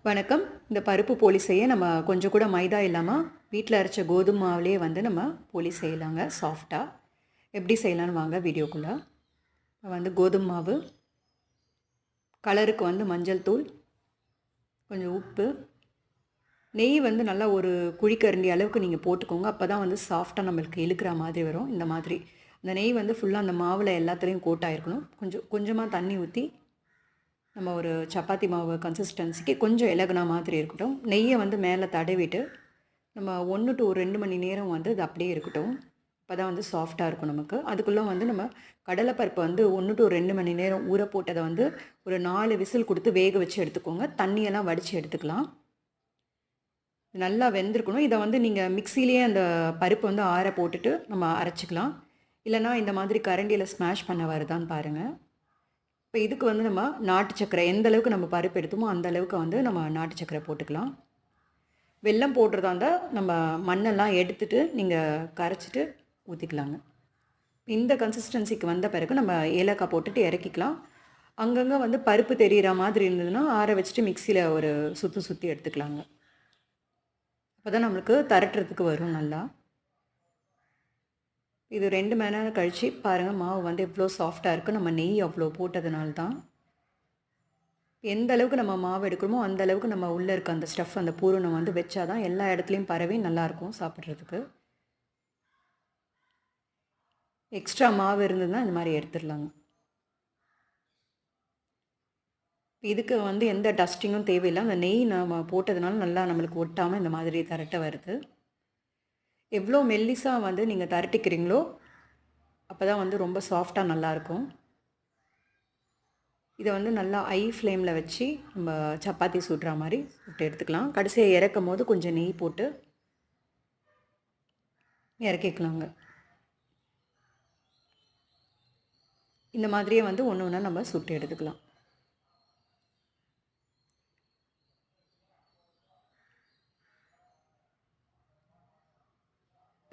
வணக்கம். இந்த பருப்பு போலி செய்ய நம்ம கொஞ்சம் கூட மைதா இல்லாமல் வீட்டில் அரைச்ச கோதுமை மாவுலேயே வந்து நம்ம போலி செய்யலாங்க சாஃப்டாக. எப்படி செய்யலான்னு வாங்க வீடியோக்குள்ளே. இப்போ வந்து கோதுமை மாவு, கலருக்கு வந்து மஞ்சள் தூள், கொஞ்சம் உப்பு, நெய் வந்து நல்லா ஒரு குழிக்கரண்டி அளவுக்கு நீங்கள் போட்டுக்கோங்க. அப்போ தான் வந்து சாஃப்டாக நம்மளுக்கு இழுக்கிற மாதிரி வரும். இந்த மாதிரி அந்த நெய் வந்து ஃபுல்லாக அந்த மாவில் எல்லாத்துலேயும் கோட் ஆகிருக்கணும். கொஞ்சமாக தண்ணி ஊற்றி நம்ம ஒரு சப்பாத்தி மாவு கன்சிஸ்டன்சிக்கு கொஞ்சம் இலகுனா மாதிரி இருக்கட்டும். நெய்யை வந்து மேலே தடவிட்டு நம்ம 1 to 2 மணி நேரம் வந்து அது அப்படியே இருக்கட்டும். அப்போ தான் வந்து சாஃப்டாக இருக்கும் நமக்கு. அதுக்குள்ளே வந்து நம்ம கடலைப்பருப்பை வந்து 1 to 2 மணி நேரம் ஊற போட்டதை வந்து ஒரு 4 விசில் கொடுத்து வேக வச்சு எடுத்துக்கோங்க. தண்ணியெல்லாம் வடித்து எடுத்துக்கலாம். நல்லா வெந்திருக்கணும். இதை வந்து நீங்கள் மிக்சிலேயே அந்த பருப்பை வந்து ஆற போட்டுட்டு நம்ம அரைச்சிக்கலாம். இல்லைனா இந்த மாதிரி கரண்டியில் ஸ்மாஷ் பண்ண வருதான்னு பாருங்கள். இப்போ இதுக்கு வந்து நம்ம நாட்டு சர்க்கரை எந்த அளவுக்கு நம்ம பருப்பு எடுத்தோமோ அந்த அளவுக்கு வந்து நம்ம நாட்டு சர்க்கரை போட்டுக்கலாம். வெல்லம் போடுறதா இருந்தால் நம்ம மண்ணெல்லாம் எடுத்துட்டு நீங்கள் கரைச்சிட்டு ஊற்றிக்கலாங்க. இந்த கன்சிஸ்டன்சிக்கு வந்த பிறகு நம்ம ஏலக்காய் போட்டுட்டு இறக்கிக்கலாம். அங்கங்கே வந்து பருப்பு தெரிகிற மாதிரி இருந்ததுன்னா ஆற வச்சுட்டு மிக்சியில் ஒரு சுற்றி எடுத்துக்கலாங்க. அப்போ தான் நம்மளுக்கு திரட்டுறதுக்கு வரும் நல்லா. இது 2 மணி நேரம் கழித்து பாருங்கள், மாவு வந்து எவ்வளோ சாஃப்டாக இருக்குது. நம்ம நெய் அவ்வளோ போட்டதுனால தான். எந்த அளவுக்கு நம்ம மாவு எடுக்கிறோமோ அந்த அளவுக்கு நம்ம உள்ளே இருக்க அந்த ஸ்டஃப், அந்த பூரணம் வந்து வச்சா தான் எல்லா இடத்துலையும் பரவி நல்லாயிருக்கும் சாப்பிட்றதுக்கு. எக்ஸ்ட்ரா மாவு இருந்ததுன்னா இந்த மாதிரி எடுத்துடலாங்க. இதுக்கு வந்து எந்த டஸ்டிங்கும் தேவையில்லை. அந்த நெய் நம்ம போட்டதுனால நல்லா நம்மளுக்கு ஒட்டாமல் இந்த மாதிரி திரட்ட வருது. எவ்வளோ மெல்லிசாக வந்து நீங்கள் திரட்டிக்கிறீங்களோ அப்போ தான் வந்து ரொம்ப சாஃப்டாக நல்லாயிருக்கும். இதை வந்து நல்லா ஐ ஃப்ளேமில் வச்சு நம்ம சப்பாத்தி சுடுற மாதிரி சுட்டு எடுத்துக்கலாம். கடைசியாக இறக்கும் போது கொஞ்சம் நெய் போட்டு இறக்கிக்கலாங்க. இந்த மாதிரியே வந்து ஒன்று ஒன்றா நம்ம சுட்டு எடுத்துக்கலாம்.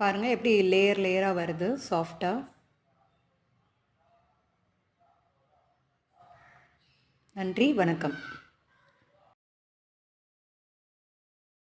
பாருங்கள் எப்படி லேயராக வருது சாஃப்டாக. நன்றி, வணக்கம்.